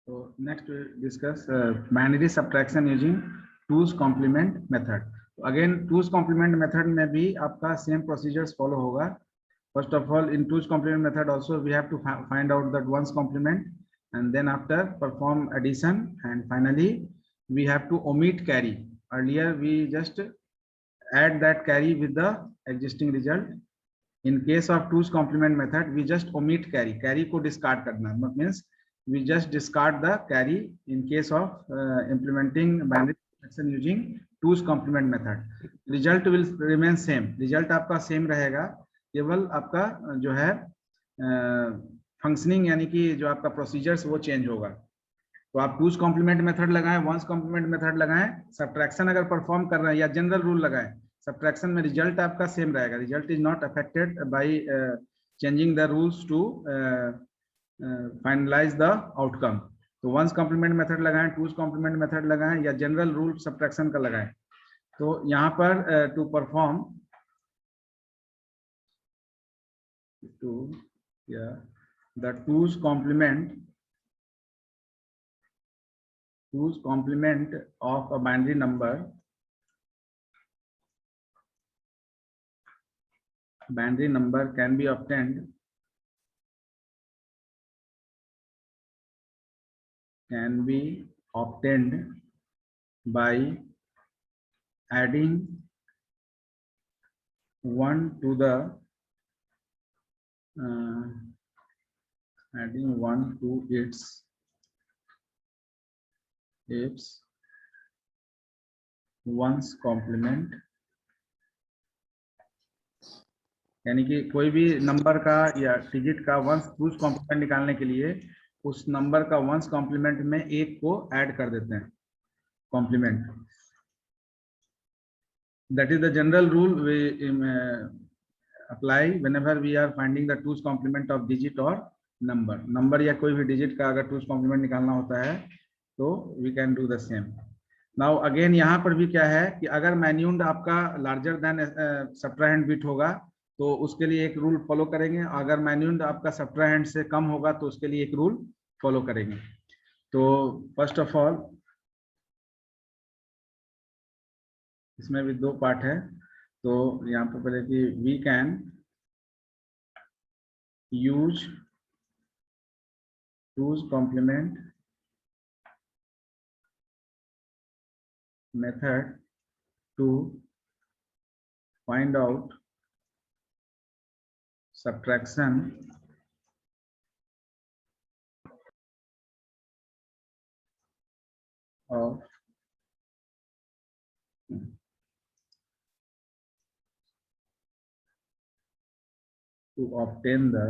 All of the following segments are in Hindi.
So next we discuss binary subtraction using 2's complement method. So again 2's complement method में भी आपका same procedures follow होगा. First of all, in 2's complement method also we have to find out that 1's complement, and then after perform addition, and finally we have to omit carry. Earlier we just add that carry with the existing result. In case of 2's complement method we just omit carry. Carry को discard करना means we just discard the carry in case of implementing binary subtraction using 2's complement method. Result will remain same. Result आपका same रहेगा, केवल आपका जो है फंक्शनिंग यानी कि जो आपका प्रोसीजर्स वो चेंज होगा. तो आप 2's complement मेथड लगाएं, 1's complement मेथड लगाएं, सब्ट्रैक्शन अगर परफॉर्म कर रहे हैं या जनरल रूल लगाएं, सब्ट्रैक्शन में रिजल्ट आपका सेम रहेगा. Result is not affected by changing the rules to finalise the outcome. तो 1's complement मेथड लगाएं, 2's complement मेथड लगाएं या जनरल रूल सब्ट्रैक्शन का लगाएं. तो यहाँ पर to perform the 2's complement of a binary number can be obtained by adding 1 to its 1's complement. यानी कि कोई भी नंबर का या डिजिट का 2's complement निकालने के लिए उस नंबर का 1's complement में एक को ऐड कर देते हैं, complement. That is the general rule we apply whenever we are finding the 2's complement of digit or number या कोई भी डिजिट का अगर 2's complement निकालना होता है तो we can do the same. Now again यहाँ पर भी क्या है कि अगर मैन्यून्ड आपका larger than subtrahend bit होगा तो उसके लिए एक रूल फॉलो करेंगे, अगर मैन्यून्ड आपका सब्ट्राहेंड से कम होगा तो उसके लिए एक रूल फॉलो करेंगे. तो फर्स्ट ऑफ ऑल इसमें भी दो पार्ट है. तो यहाँ पर पहले कि we can use 2's complement method to find out subtraction of to obtain the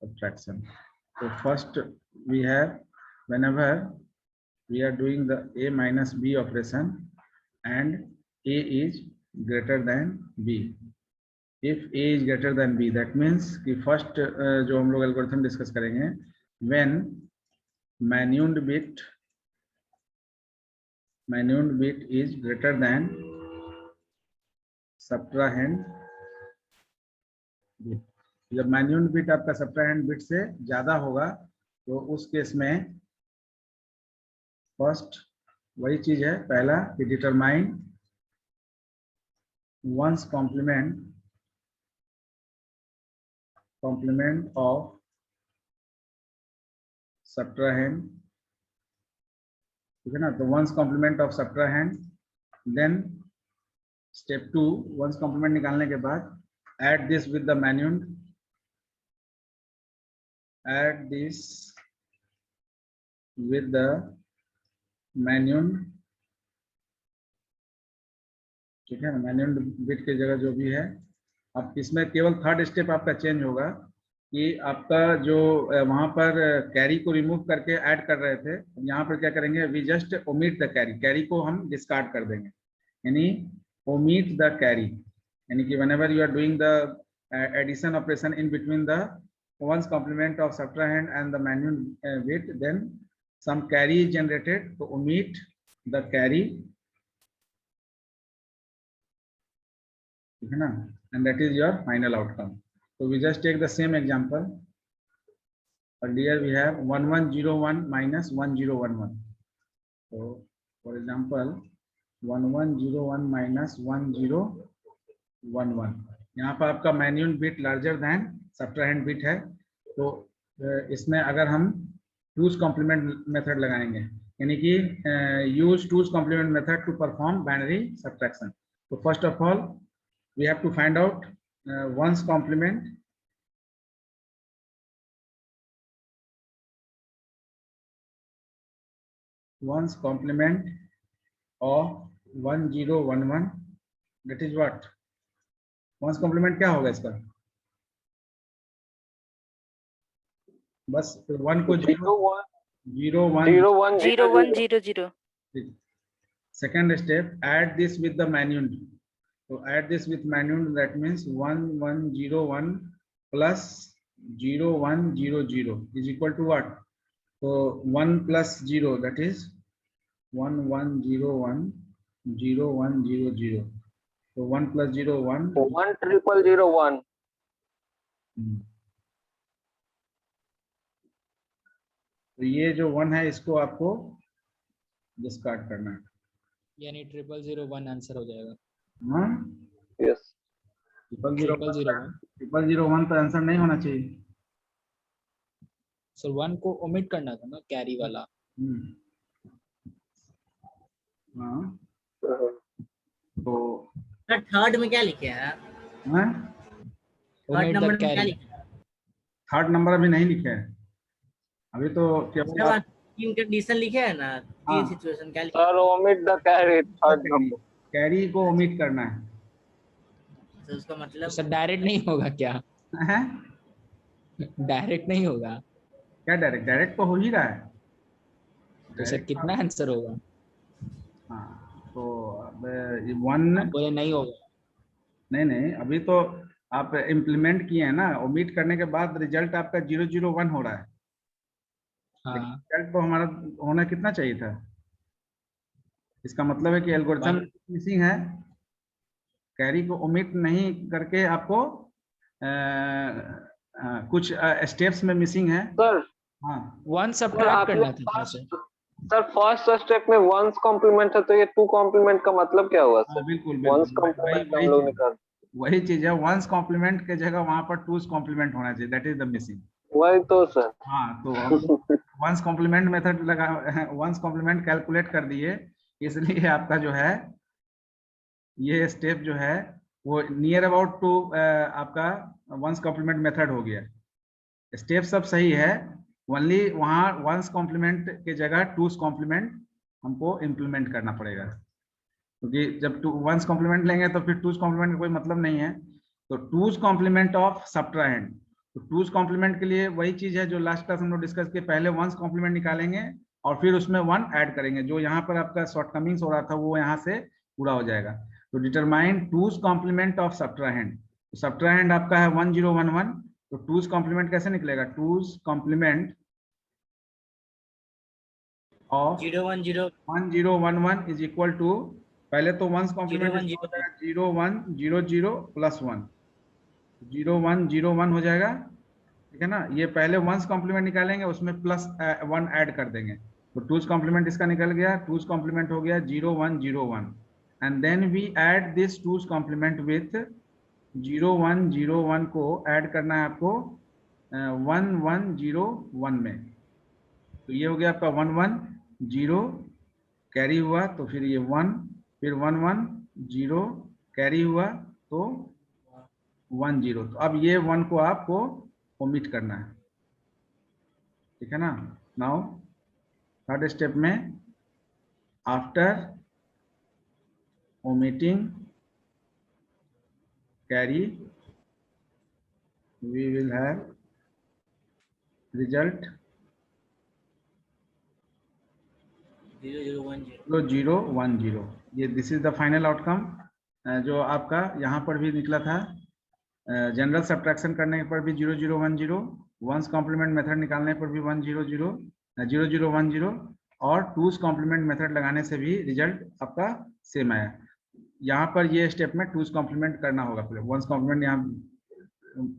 subtraction. So first we have, whenever we are doing the a minus b operation and a is greater than b. If a is greater than b, that means कि first जो हम लोग algorithm discuss करेंगे, when मैन्यून्ड bit is greater than subtrahend bit. जब मैन्यून्ड बिट आपका सब्ट्राहेंड बिट से ज्यादा होगा तो उस केस में फर्स्ट वही चीज है, पहला कि determine 1's complement of subtrahend, ठीक है ना. तो 1's complement of subtrahend, then step 2 1's complement निकालने के बाद add this with the मैन्यून्ड, add this with the मैन्यून्ड, ठीक है ना. मैन्यून्ड बिट की जगह जो भी है, अब इसमें केवल थर्ड स्टेप आपका चेंज होगा कि आपका जो वहां पर कैरी को रिमूव करके ऐड कर रहे थे, यहाँ पर क्या करेंगे, we just omit the carry. Carry को हम डिस्कार्ड कर देंगे, यानी ओमिट द कैरी, यानी कि whenever you are doing the addition operation in between the one's complement of subtrahend and the manual bit, then some carry is generated, to omit the carry, ठीक है ना, and that is your final outcome. So we just take the same example. Earlier we have 1101 minus 1011. So for example 1101 minus 1011, यहाँ पर आपका manual bit larger than सबट्राहेंड bit है, तो इसमें अगर हम टूज कॉम्प्लीमेंट मेथड लगाएंगे, यानी कि use two's complement method to perform binary subtraction. तो first of all we have to find out one's complement. One's complement of 1011, that is what? One's complement क्या होगा इसका? बस 1 को 0 1 0 0. Second step, add this with the manual. So add this with manual, that means 1101 plus 0100 is equal to what? So 1 plus 0, that is 1101 0100. So 1 plus 0 1. 10001. तो ये जो 1 है इसको आपको डिस्कार्ड करना है, यानी 0001 आंसर हो जाएगा. हाँ Yes. 0001 तो आंसर नहीं होना चाहिए. सर 1 को ओमिट करना था ना, कैरी वाला. हाँ तो थर्ड में क्या लिखे हैं? थर्ड नंबर में क्या लिखे हैं? थर्ड नंबर अभी नहीं लिखे है, अभी तो केवल तीन कंडीशन लिखे हैं ना, तीन सिचुएशन क्या लिखे? Sir, omit the carry, third number. Carry को ओमिट करना है. तो उसका मतलब सर डायरेक्ट नहीं होगा क्या? डायरेक्ट नहीं होगा क्या? डायरेक्ट डायरेक्ट तो हो ही रहा है. तो सर कितना आंसर होगा? हाँ तो अब 1 बोले नहीं होगा. नहीं अभी तो आप इम्प्लीमेंट किए हैं ना, ओमिट करने के बाद रिजल्ट आपका 001 हो रहा है. हाँ. रिजल्ट तो हमारा होना कितना चाहिए था? इसका मतलब है कि एल्गोरिथम मिसिंग है. कैरी को ओमिट नहीं करके आपको कुछ स्टेप्स में मिसिंग है. Sir, हाँ 1 सब्ट्रैक्ट करना था सर. सर फर्स्ट स्टेप में वंस कॉम्प्लीमेंट है, तो ये टू कॉम्प्लीमेंट का मतलब क्या हुआ सर? बिल्कुल वंस कॉम्प्लीमेंट हम लोग निकाल, वही चीज है. वंस कॉम्प्लीमेंट के जगह वहां पर टूज कॉम्प्लीमेंट होना चाहिए, दैट इज द मिसिंग. वही तो सर. हाँ तो वंस कॉम्प्लीमेंट मेथड लगा, वंस कॉम्प्लीमेंट कैलकुलेट कर दिए, इसलिए आपका जो है ये स्टेप जो है वो नियर अबाउट टू आपका वंस कॉम्प्लीमेंट मेथड हो गया. स्टेप सब सही है, ओनली वहाँ वंस कॉम्प्लीमेंट के जगह टूज कॉम्प्लीमेंट हमको इम्प्लीमेंट करना पड़ेगा, क्योंकि जब वंस कॉम्प्लीमेंट लेंगे तो फिर टूज कॉम्प्लीमेंट का कोई मतलब नहीं है. तो टूज कॉम्प्लीमेंट ऑफ सबट्राहेंड, तो टूज कॉम्प्लीमेंट के लिए वही चीज है जो लास्ट क्लास हम लोग डिस्कस किए. पहले वंस कॉम्प्लीमेंट निकालेंगे और फिर उसमें 1 ऐड करेंगे, जो यहाँ पर आपका शॉर्टकमिंग्स हो रहा था वो यहाँ से पूरा हो जाएगा. तो determine two's complement of subtrahend. Subtrahend आपका है 1011, तो टूज कॉम्प्लीमेंट कैसे निकलेगा? Two's complement of 1011 is equal to, पहले तो वंस कॉम्प्लीमेंट 0100 प्लस 1, 0101 हो जाएगा, ठीक है ना. ये पहले वंस कॉम्प्लीमेंट निकालेंगे, उसमें प्लस 1 ऐड कर देंगे, तो टूज कॉम्प्लीमेंट इसका निकल गया. टूज कॉम्प्लीमेंट हो गया 0101, and then we add this two's complement with 0101 को ऐड करना है आपको 1101 में. तो ये हो गया आपका 110 कैरी हुआ, तो फिर ये 1, फिर 110 कैरी हुआ तो 10. तो अब ये 1 को आपको ओमिट करना है, ठीक है ना. नाउ थर्ड स्टेप में, after omitting carry we will have result 0010. ये this is the final outcome जो आपका यहाँ पर भी निकला था. जनरल सब्ट्रैक्शन करने पर भी 0 0 1 0, वंस कॉम्प्लीमेंट मेथड निकालने पर भी 1 0 0 0 0 1 0, और टूज कॉम्प्लीमेंट मेथड लगाने से भी रिजल्ट आपका सेम आया। यहाँ पर ये स्टेप में टूज कॉम्प्लीमेंट करना होगा, पहले वंस कॉम्प्लीमेंट यहाँ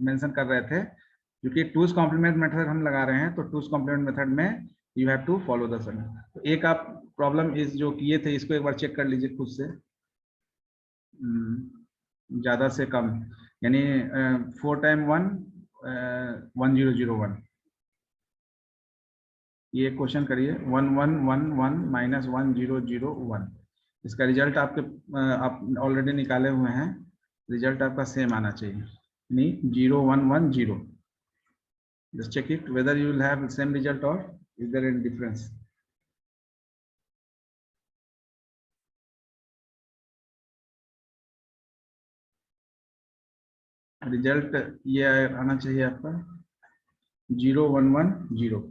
मेंशन कर रहे थे, क्योंकि टूज कॉम्प्लीमेंट मेथड हम लगा रहे हैं, तो टूज कॉम्प्लीमेंट मेथड में you have to follow the sun. तो एक आप प्रॉब्लम इस जो किए थे इसको एक बार चेक कर लीजिए खुद से, ज्यादा से कम, यानी 4 टाइम 1 1 0 0 1, ये क्वेश्चन करिए 1 1 1 1 माइनस 1 0 0 1। इसका रिजल्ट आपके आप ऑलरेडी निकाले हुए हैं, रिजल्ट आपका सेम आना चाहिए, यानी 0 1 1 0। Just check it whether you will have the same result or is there any difference. Result ये आना चाहिए आपका 0 1 1 0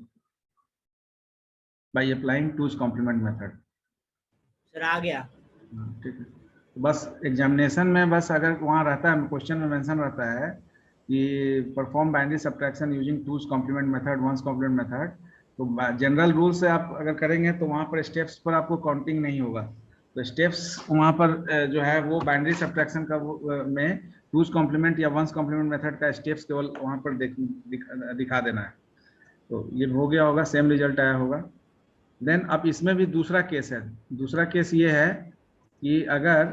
by applying two's complement method। Sir आ गया। ठीक है, तो बस एग्जामिनेशन में बस अगर वहाँ रहता है, क्वेश्चन में मेंशन रहता है कि perform binary subtraction using two's complement method, one's complement method, तो जनरल रूल से आप अगर करेंगे तो वहाँ पर स्टेप्स पर आपको काउंटिंग नहीं होगा। तो स्टेप्स वहाँ पर जो है वो बाइनरी सब्ट्रैक्शन का में टूज कॉम्प्लीमेंट या वंस कॉम्प्लीमेंट मेथड का स्टेप्स केवल वहाँ पर दिखा देना है। तो ये हो गया होगा, सेम रिजल्ट आया होगा। देन अब इसमें भी दूसरा केस है। दूसरा केस ये है कि अगर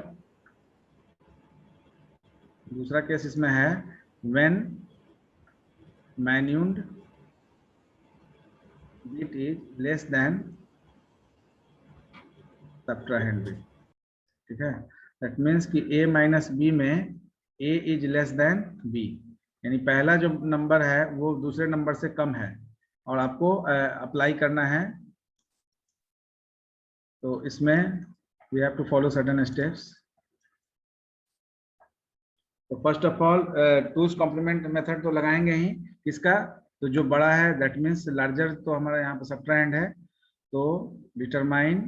दूसरा केस इसमें है when minute bit is less than subtrahend bit, ठीक है, that means कि a माइनस b में a is less than b, यानी पहला जो नंबर है वो दूसरे नंबर से कम है और आपको अप्लाई करना है। तो इसमें we have to follow certain steps। तो first of all two's complement method तो लगाएंगे ही, किसका, तो जो बड़ा है दैट मीन्स लार्जर, तो हमारा यहाँ पे सब्ट्राहैंड है, तो determine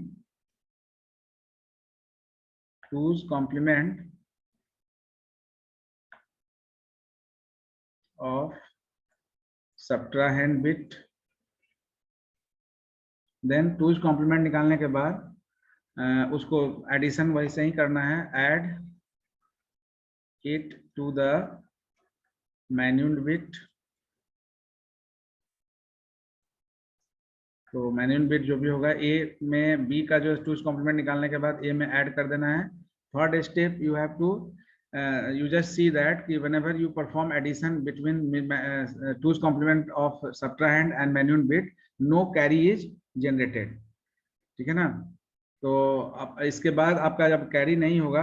two's complement of subtrahend bit. Then two's complement निकालने के बाद उसको एडिशन वैसे ही करना है, add it to the minute bit। तो minute bit जो भी होगा a में b का जो टूज कॉम्प्लीमेंट निकालने के बाद a में ऐड कर देना है। Third step you have to you just see that कि whenever you perform addition between two's complement of subtrahend and minute bit, no carry is generated, ठीक है ना। तो अब इसके बाद आपका जब कैरी नहीं होगा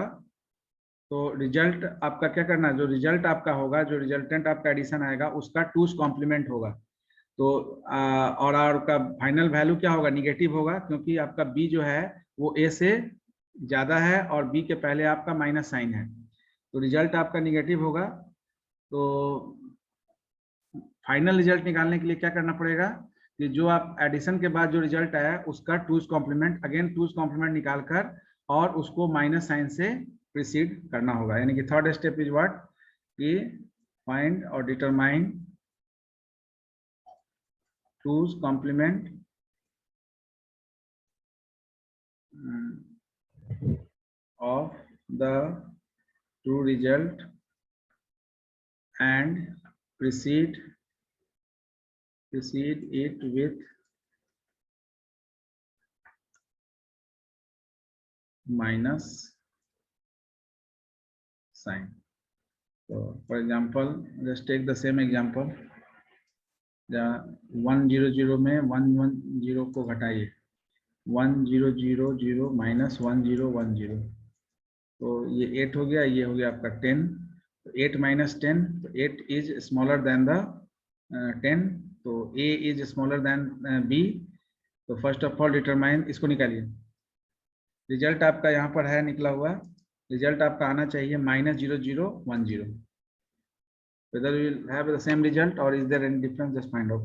तो रिजल्ट आपका क्या करना है, जो रिजल्ट आपका होगा, जो रिजल्टेंट आपका एडिशन आएगा उसका टूज कॉम्प्लीमेंट होगा। तो और आपका फाइनल वैल्यू क्या होगा, निगेटिव होगा, क्योंकि आपका बी जो है वो ए से ज्यादा है और बी के पहले आपका माइनस साइन है, तो रिजल्ट आपका निगेटिव होगा। तो फाइनल रिजल्ट निकालने के लिए क्या करना पड़ेगा कि जो आप एडिशन के बाद जो रिजल्ट आया उसका two's complement, again two's complement निकालकर और उसको माइनस साइन से प्रीसीड करना होगा। यानी कि थर्ड स्टेप इज व्हाट, कि फाइंड और determine two's complement of the true result and precede it with minus sign। So for example, let's take the same example, 1 0 0 में 1 1 0 को घटाइए, 1 0 0 0 माइनस 1 0 1 0, तो ये 8 हो गया, ये हो गया आपका 10, तो 8 माइनस 10, तो 8 इज स्मॉलर देन द 10, तो a is smaller than b। तो फर्स्ट ऑफ ऑल डिटरमाइन, इसको निकालिए, रिजल्ट आपका यहाँ पर है निकला हुआ, रिजल्ट आपका आना चाहिए minus 0 0 1 0। whether you will have the same result or is there any difference, just find out।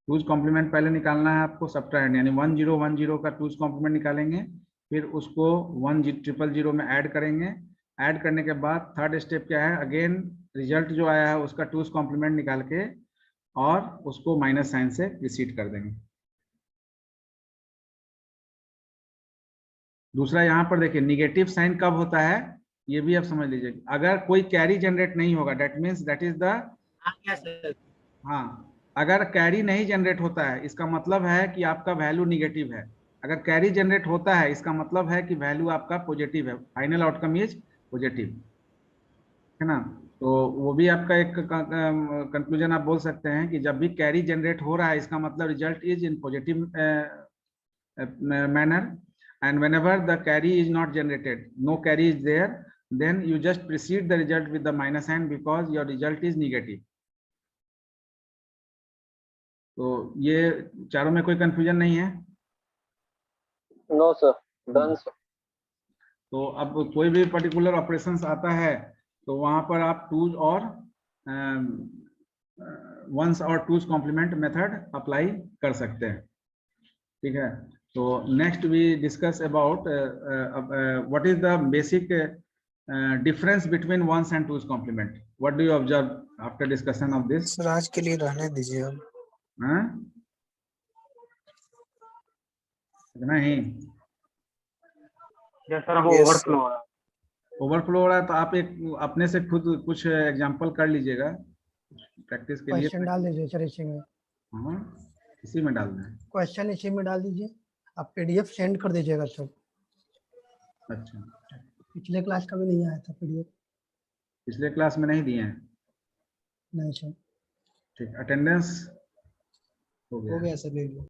Two's complement पहले निकालना है आपको सब्ट्रैक्ट, यानी 1010 का टूज कॉम्प्लीमेंट निकालेंगे, फिर उसको 1000 में ऐड करेंगे। ऐड करने के बाद थर्ड स्टेप क्या है, अगेन रिजल्ट जो आया है उसका टूज कॉम्प्लीमेंट निकाल के और उसको माइनस साइन से प्रीसीड कर देंगे। दूसरा यहाँ पर देखिए निगेटिव साइन कब होता है, ये भी आप समझ लीजिए। अगर कोई कैरी जनरेट नहीं होगा, that means that is the, आ गया सर। हाँ, अगर कैरी नहीं जनरेट होता है इसका मतलब है कि आपका वैल्यू निगेटिव है। अगर कैरी जनरेट होता है इसका मतलब है कि वैल्यू आपका पॉजिटिव है, फाइनल आउटकम इज पॉजिटिव, है ना। तो वो भी आपका एक कंक्लूजन आप बोल सकते हैं कि जब भी कैरी जनरेट हो रहा है इसका मतलब result is in positive manner, and whenever the carry is not generated, no carry is there, then you just precede the result with the minus sign because your result is negative. तो ये चारों में कोई कंफ्यूजन नहीं है? No sir, done sir. तो अब कोई भी पर्टिकुलर ऑपरेशंस आता है तो वहां पर आप टूज और वंस और टूज कॉम्प्लीमेंट मेथड अप्लाई कर सकते हैं, ठीक है। So next we discuss about what is the basic difference between ones and twos complement. What do you observe after discussion of this? Sir आज के लिए रहने दीजिए अब। हाँ? इतना ही? सर वो ओवरफ्लो हो रहा है। ओवरफ्लो हो रहा है तो आप एक अपने से खुद कुछ एग्जांपल कर लीजिएगा प्रैक्टिस के लिए। क्वेश्चन डाल दीजिए सर इसी में। हाँ, इसी में डालना है। क्वेश्चन इसी में डाल दीजिए, आप पीडीएफ सेंड कर दीजिएगा सर। अच्छा, पिछले क्लास का भी नहीं आया था पीडीएफ। पिछले क्लास में नहीं दिए हैं? नहीं सर। ठीक, अटेंडेंस हो हो गया। गया सर, ले लो।